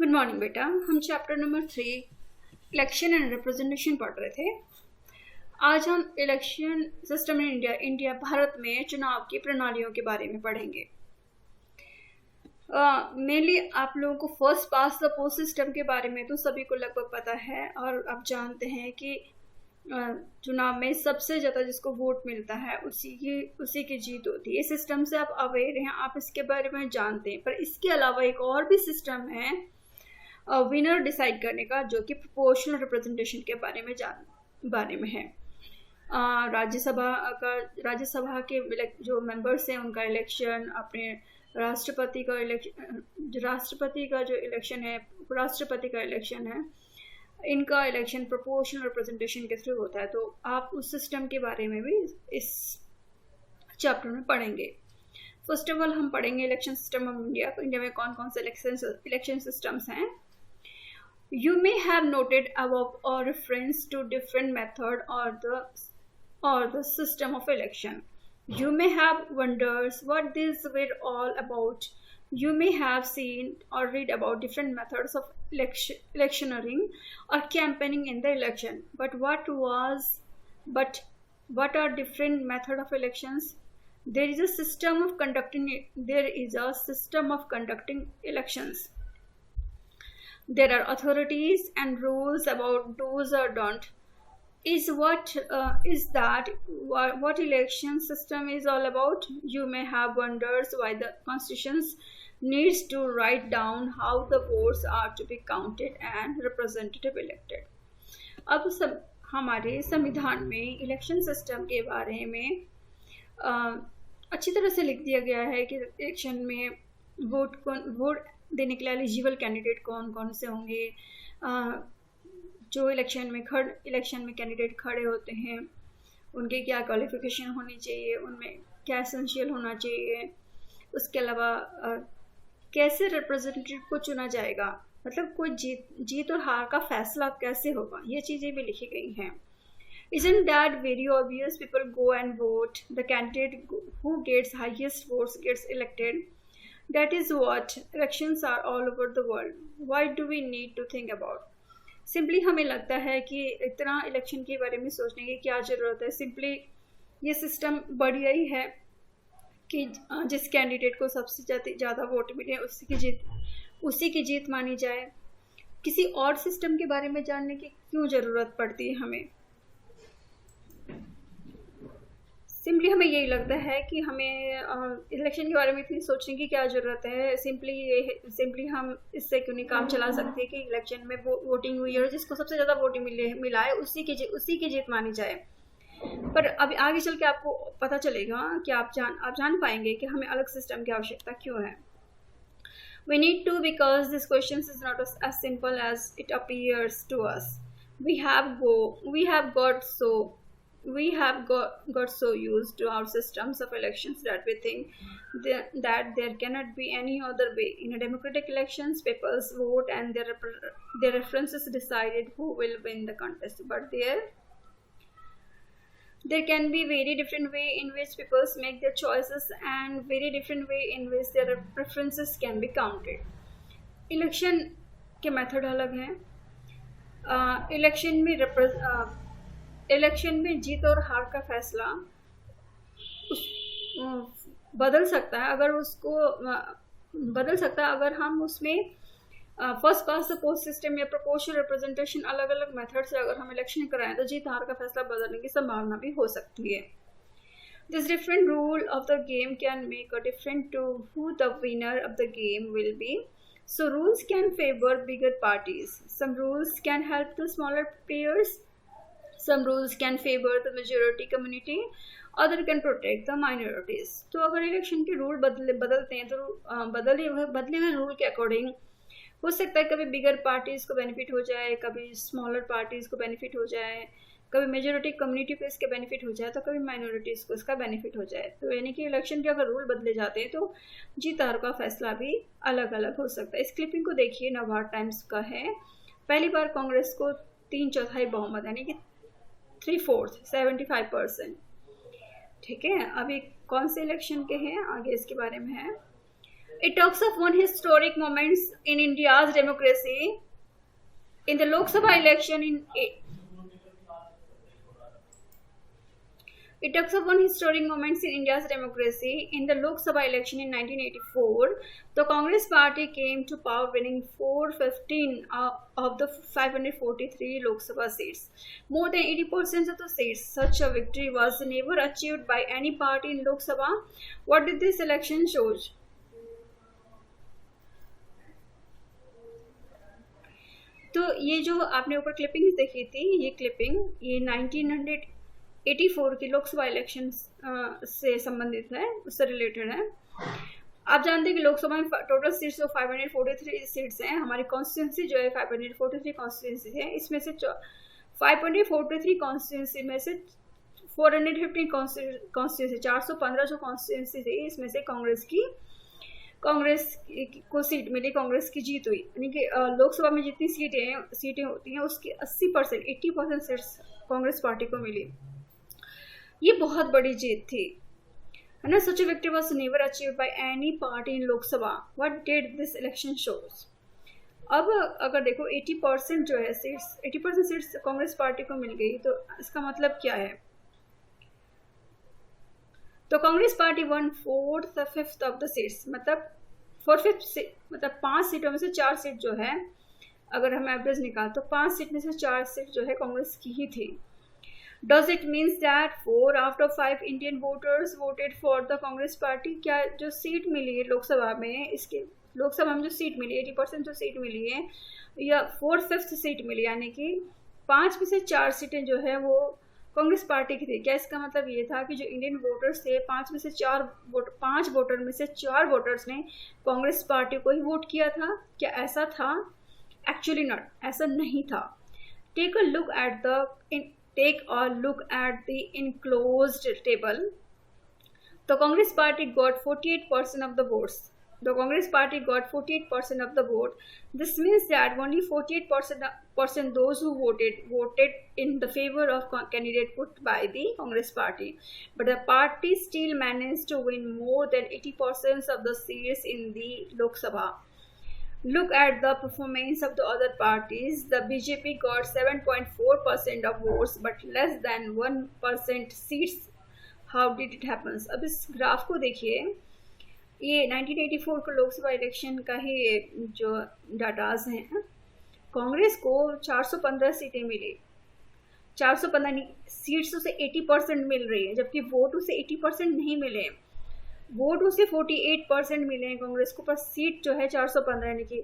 Good morning बेटा। हम chapter number 3 election and representation पढ़ रहे थे। आज हम election system in India Bharat में चुनाव की प्रणालियों के बारे में पढ़ेंगे। मेनली आप लोगों को first pass the post system के बारे में तो सभी को लगभग पता है और आप जानते हैं कि चुनाव में सबसे ज़्यादा जिसको वोट मिलता है उसी की जीत होती है। इस सिस्टम से आप अवेयर हैं, आप इसके बारे में जानते हैं। पर इसके अलावा एक और भी सिस्टम है विनर डिसाइड करने का, जो कि प्रोपोर्शनल रिप्रेजेंटेशन के बारे में है। राज्यसभा के जो मेंबर्स हैं उनका इलेक्शन, अपने राष्ट्रपति का जो इलेक्शन है, इनका इलेक्शन प्रोपोर्शनल रिप्रेजेंटेशन के थ्रू होता है। तो आप उस सिस्टम के बारे में भी इस चैप्टर में पढ़ेंगे। फर्स्ट ऑफ ऑल हम पढ़ेंगे election system of India. India में कौन कौन से इलेक्शन सिस्टम्स हैं। You may have noted above a reference to different method or the system of election. You may have wondered what these were all about. You may have seen or read about different methods of electioneering or campaigning in the election. But what are different method of elections? There is a system of conducting elections. There are authorities and rules about do's or don't. What election system is all about? You may have wondered why the Constitution needs to write down how the votes are to be counted and representative elected. अब हमारे संविधान में election system के बारे में अच्छी तरह से लिख दिया गया है कि इलेक्शन में वोट देने के लिए एलिजिबल कैंडिडेट कौन कौन से होंगे, जो इलेक्शन में कैंडिडेट खड़े होते हैं उनके क्या क्वालिफिकेशन होनी चाहिए, उनमें क्या एसेंशियल होना चाहिए, उसके अलावा कैसे रिप्रेजेंटेटिव को चुना जाएगा, मतलब कोई जीत और हार का फैसला कैसे होगा, ये चीज़ें भी लिखी गई हैं। Isn't that very obvious? People go and vote. The candidate who gets highest votes gets elected. That is what elections are all over the world. Why do we need to think about? Simply हमें लगता है कि इतना election के बारे में सोचने की क्या ज़रूरत है। सिंपली ये सिस्टम बढ़िया ही है कि जिस कैंडिडेट को सबसे ज़्यादा वोट मिले उसी की जीत मानी जाए। किसी और सिस्टम के बारे में जानने की क्यों ज़रूरत पड़ती है हमें। सिंपली हमें यही लगता है कि हमें इलेक्शन के बारे में इतनी सोचने की क्या ज़रूरत है। सिंपली हम इससे क्यों नहीं काम चला सकते कि इलेक्शन में वोटिंग हुई और जिसको सबसे ज़्यादा वोटिंग मिला है उसी की जीत मानी जाए। पर अभी आगे चल के आपको पता चलेगा कि आप जान पाएंगे कि हमें अलग सिस्टम की आवश्यकता क्यों है। We need to, because this question is not as simple as it appears to us. We have got so used to our systems of elections that we think that there cannot be any other way. In a democratic elections, people vote and their references decided who will win the contest. But there can be very different way in which people make their choices and very different way in which their preferences can be counted. Election के method अलग हैं। Election में जीत और हार का फैसला बदल सकता है अगर हम उसमें first pass the post system या प्रोपोर्शनल रिप्रेजेंटेशन अलग अलग मेथड से अगर हम इलेक्शन कराएं तो जीत हार का फैसला बदलने की संभावना भी हो सकती है। This different rule of the game can make a difference to who the winner of the game will be. So rules can favor bigger parties. Some rules can help the smaller players. Some rules can favor the majority community. Other can protect the minorities. तो अगर election के rule बदलते हैं तो बदले हुए rule के according हो सकता है कभी बिगर पार्टीज को बेनिफिट हो जाए, कभी स्मॉलर पार्टीज को बेनिफिट हो जाए, कभी मेजोरिटी कम्युनिटी को इसके बेनिफिट हो जाए तो कभी माइनॉरिटीज को इसका बेनिफिट हो जाए। तो यानी कि इलेक्शन के अगर रूल बदले जाते हैं तो जीत हार का फैसला भी अलग अलग हो सकता है। इस क्लिपिंग को देखिए, नवभारत टाइम्स का है। पहली बार कांग्रेस को 3/4 बहुमत यानी कि 3/4 75%। ठीक है, अभी कौन से इलेक्शन के हैं आगे इसके बारे में है। It talks of one historic moments in India's democracy. In the Lok Sabha election It talks of one historic moments in India's democracy. In the Lok Sabha election in 1984, the Congress party came to power, winning 415 of the 543 Lok Sabha seats. More than 80% of the seats. Such a victory was never achieved by any party in Lok Sabha. What did this election show? तो ये जो आपने ऊपर clipping देखी थी, ये clipping ये 1984 की लोकसभा इलेक्शन से संबंधित है, उससे रिलेटेड है। आप जानते हैं कि लोकसभा में टोटल सीट्स तो 543 सीट्स हैं। हमारी कॉन्स्टिट्यूंसी जो है 543 कॉन्स्टिट्यूंसी है। इसमें से 543 कॉन्स्टिट्यूंसी में से 415 कॉन्स्टिट्यूंसी 415 जो कॉन्स्टिट्यूंसी थी, इसमें से कांग्रेस को सीट मिली, कांग्रेस की जीत हुई। यानी कि लोकसभा में जितनी सीटें होती हैं उसकी 80% सीट्स कांग्रेस पार्टी को मिली। ये बहुत बड़ी जीत थी, है ना। Such a victory was never achieved by any party in Lok Sabha. What did this election shows? अब अगर देखो 80% जो है सीट्स 80% सीट्स कांग्रेस पार्टी को मिल गई, तो इसका मतलब क्या है? तो Congress party 1/4 of the seats, मतलब 4/5 मतलब 5 सीटों में से 4 सीट जो है, अगर हम एवरेज निकाल तो 5 सीट में से 4 सीट जो है कांग्रेस की ही थी। Does it means that 4 out of 5 Indian voters voted for the Congress party? क्या जो सीट मिली है लोकसभा में, इसके लोकसभा में जो सीट मिली 80% जो सीट मिली है, या 4/5 सीट मिली, यानी कि 5 में से 4 सीटें जो है वो कांग्रेस पार्टी की थी। क्या इसका मतलब ये था कि जो इंडियन वोटर्स थे 5 वोटर में से 4 वोटर्स ने कांग्रेस पार्टी को ही वोट किया था? क्या ऐसा था? एक्चुअली नॉट, ऐसा नहीं था। Take a look at the enclosed table. The Congress party got 48% of the votes. The Congress party got 48% of the vote. This means that only 48% those who voted in the favor of candidate put by the Congress party. But the party still managed to win more than 80% of the seats in the Lok Sabha. Look at the performance of the other parties. The BJP got 7.4% of votes but less than 1% seats. How did it happen? अब इस graph को देखिए, ये 1984 का Lok Sabha election का ही जो datas हैं। कांग्रेस को 415 सीटें मिली, 415 सीट्स उसे 80% मिल रही है, जबकि वोट उसे 80% नहीं मिले। वोट उसे 48% मिले हैं कांग्रेस को, पर सीट जो है 415, यानी कि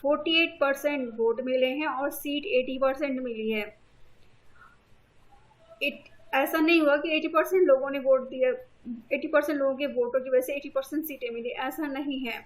48% वोट मिले हैं और सीट 80% मिली है। ऐसा नहीं हुआ कि 80% लोगों ने वोट दिया, 80% लोगों के वोटों की वजह से 80% सीटें मिली, ऐसा नहीं है।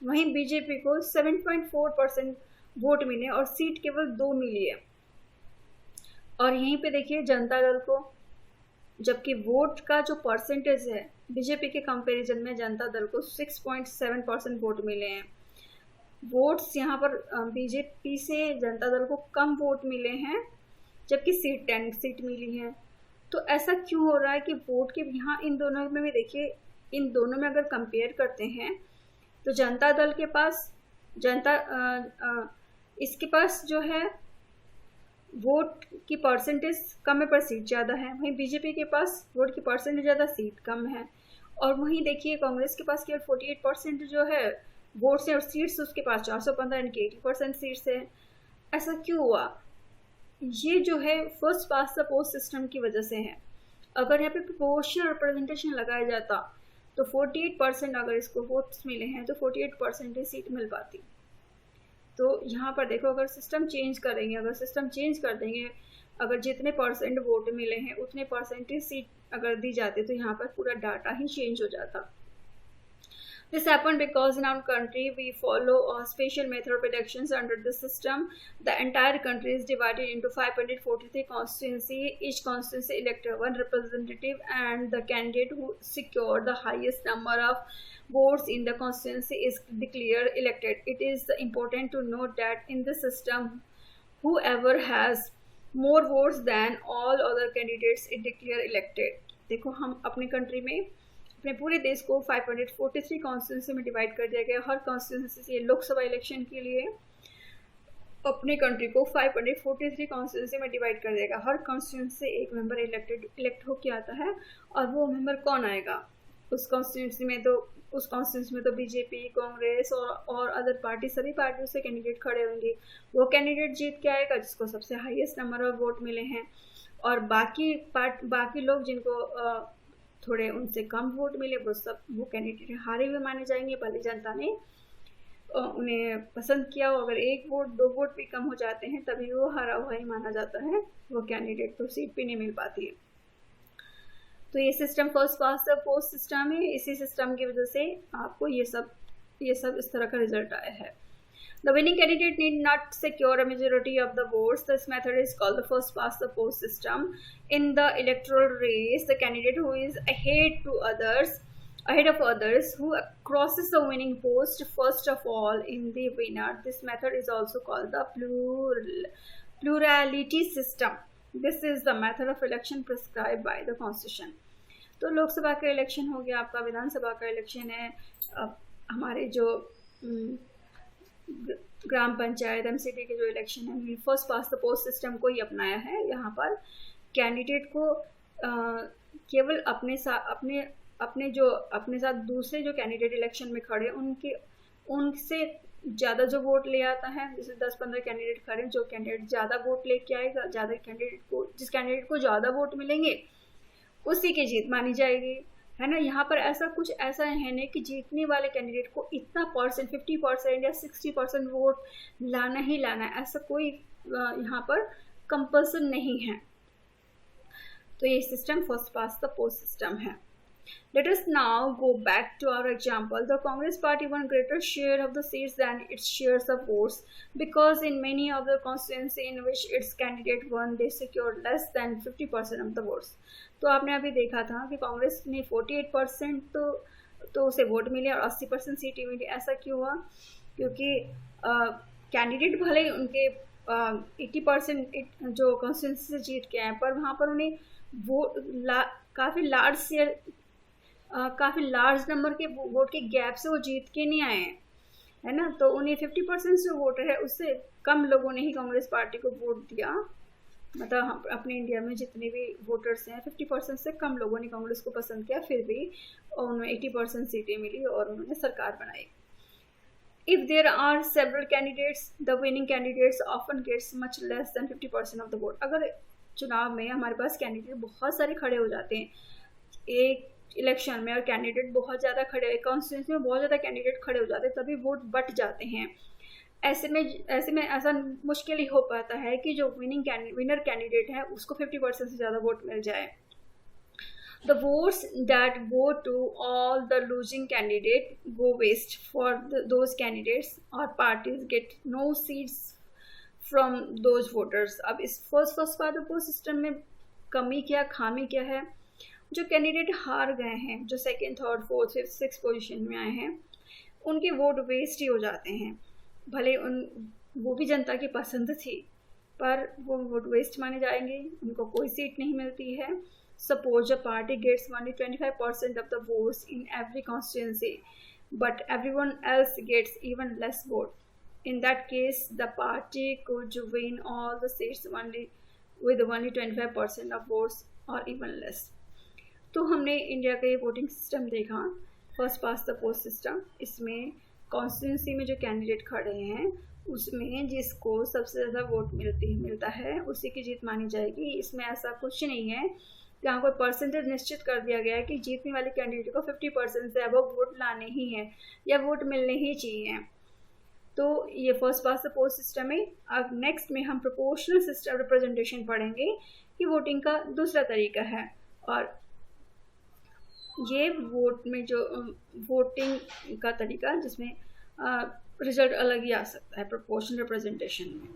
वहीं बीजेपी को 7.4% वोट मिले और सीट केवल 2 मिली है। और यहीं पे देखिए जनता दल को, जबकि वोट का जो परसेंटेज है बीजेपी के कंपैरिजन में जनता दल को 6.7% वोट मिले हैं। वोट्स यहाँ पर बीजेपी से जनता दल को कम वोट मिले हैं, जबकि सीट 10 सीट मिली है। तो ऐसा क्यों हो रहा है कि वोट के यहाँ इन दोनों में भी देखिए, इन दोनों में अगर कंपेयर करते हैं तो जनता दल के पास इसके पास जो है वोट की परसेंटेज कम है पर सीट ज़्यादा है। वहीं बीजेपी के पास वोट की परसेंटेज ज़्यादा, सीट कम है। और वहीं देखिए कांग्रेस के पास केवल 48% जो है वोट्स हैं और सीट्स उसके पास 415 यानी कि 80% सीट्स है। ऐसा क्यों हुआ? ये जो है first pass the post system की वजह से है। अगर यहाँ पे प्रोपोर्शनल रिप्रेजेंटेशन लगाया जाता तो 48% अगर इसको वोट्स मिले हैं तो 48% ही सीट मिल पाती। तो यहाँ पर देखो, अगर सिस्टम चेंज करेंगे, अगर सिस्टम चेंज कर देंगे, अगर जितने परसेंट वोट मिले हैं उतने परसेंटेज सीट अगर दी जाती तो यहाँ पर पूरा डाटा ही चेंज हो जाता। This happened because in our country we follow a special method of elections. Under this system, the entire country is divided into 543 constituencies. Each constituency elected one representative, and the candidate who secured the highest number of votes in the constituency is declared elected. It is important to note that in this system, whoever has more votes than all other candidates is declared elected. देखो, हम अपने country में अपने पूरे देश को 543 constituency में divide कर दिया गया। हर कॉन्स्टिट्यूंसी से लोकसभा इलेक्शन के लिए अपने कंट्री को 543 कॉन्स्टिट्यूंसी में डिवाइड कर देगा। हर कॉन्स्टिट्यूंसी से एक मेंबर इलेक्ट होके आता है, और वो मेंबर कौन आएगा उस कॉन्स्टिट्यूंसी में तो बीजेपी, कांग्रेस और अदर पार्टी, सभी पार्टियों से कैंडिडेट खड़े होंगे। वो कैंडिडेट जीत के आएगा जिसको सबसे हाईएस्ट नंबर ऑफ वोट मिले हैं, और बाकी लोग जिनको थोड़े उनसे कम वोट मिले वो कैंडिडेट हारे हुए माने जाएंगे। भले जनता ने उन्हें पसंद किया हो, अगर 1 वोट 2 वोट भी कम हो जाते हैं तभी वो हारा हुआ ही माना जाता है, वो कैंडिडेट को सीट भी नहीं मिल पाती है। तो ये system first pass the post system है। इसी सिस्टम की वजह से आपको ये सब इस तरह का रिजल्ट आया है। The winning candidate need not secure a majority of the votes. This method is called the first past the post system. In the electoral race, the candidate who is ahead of others who crosses the winning post first of all in the winner. This method is also called the plurality system. This is the method of election prescribed by the constitution. तो लोकसभा का election हो गया, आपका विधानसभा का election है, हमारे जो ग्राम panchayat MCD के जो इलेक्शन है, first pass the post system को ही अपनाया है। यहाँ पर कैंडिडेट को केवल अपने साथ दूसरे जो कैंडिडेट इलेक्शन में खड़े उनसे ज़्यादा जो वोट ले आता है, जैसे 10-15 कैंडिडेट खड़े, जो कैंडिडेट ज़्यादा वोट लेके आएगा, जिस कैंडिडेट को ज़्यादा वोट मिलेंगे उसी की जीत मानी जाएगी, है ना। यहाँ पर ऐसा है नहीं कि जीतने वाले कैंडिडेट को इतना परसेंट 50% या 60% वोट लाना ही लाना है, ऐसा कोई यहाँ पर कंपल्सन नहीं है। तो ये system first pass the post system है। Let us now go back to our example. The Congress party won greater share of the seats than its shares of votes because in many of the constituencies in which its candidate won, they secured less than 50% of the votes. तो आपने अभी देखा था कि कांग्रेस ने 48% तो उसे vote मिले और 80% सीटें मिली। ऐसा क्यों हुआ? क्योंकि कैंडिडेट भले उनके 80% जो कॉन्स्टिट्यूंसी से जीत के आए, पर वहाँ पर उन्हें काफ़ी लार्ज नंबर के वोट के गैप से वो जीत के नहीं आए हैं, है ना। तो उन्हें 50% जो वोटर है उससे कम लोगों ने ही कांग्रेस पार्टी को वोट दिया। मतलब हम अपने इंडिया में जितने भी वोटर्स हैं 50% से कम लोगों ने कांग्रेस को पसंद किया, फिर भी उन्हें 80% सीटें मिली और उन्होंने सरकार बनाई। If there are several candidates, the winning candidates often gets much less than 50% of the vote. अगर चुनाव में हमारे पास कैंडिडेट बहुत सारे खड़े हो जाते हैं एक इलेक्शन में, और कैंडिडेट बहुत ज़्यादा खड़े, कॉन्स्टिट्यूंसी में बहुत ज़्यादा कैंडिडेट खड़े हो जाते हैं, तभी वोट बट जाते हैं। ऐसे में ऐसा मुश्किल ही हो पाता है कि जो विनर कैंडिडेट है उसको 50% से ज़्यादा वोट मिल जाए। The votes that go to all the losing candidate go waste for those candidates or parties get no seats from those voters. अब इस फर्स्ट पार्ट ऑफ सिस्टम में कमी क्या, खामी क्या है? जो कैंडिडेट हार गए हैं, जो 2nd, 3rd, 4th, 5th, 6th position में आए हैं, उनके वोट वेस्ट ही हो जाते हैं। भले वो भी जनता की पसंद थी, पर वो वोट वेस्ट माने जाएंगे, उनको कोई सीट नहीं मिलती है। Suppose a party gets only 25% of the votes in every constituency, but everyone else gets even less vote. In that case, the party could win all the seats with only 25% of votes or even less. तो हमने India का ये voting system देखा, first pass the post system. इसमें constituency में जो candidate खड़े हैं उसमें जिसको सबसे ज़्यादा वोट मिलता है उसी की जीत मानी जाएगी। इसमें ऐसा कुछ नहीं है, यहाँ कोई परसेंटेज निश्चित कर दिया गया है कि जीतने वाले कैंडिडेट को 50% से अबव वोट लाने ही हैं या वोट मिलने ही चाहिए। तो ये first pass the post system है। अब नेक्स्ट में हम प्रोपोर्शनल सिस्टम रिप्रेजेंटेशन पढ़ेंगे कि वोटिंग का दूसरा तरीका है, और ये वोटिंग का तरीका जिसमें रिजल्ट अलग ही आ सकता है प्रोपोर्शनल रिप्रेजेंटेशन में।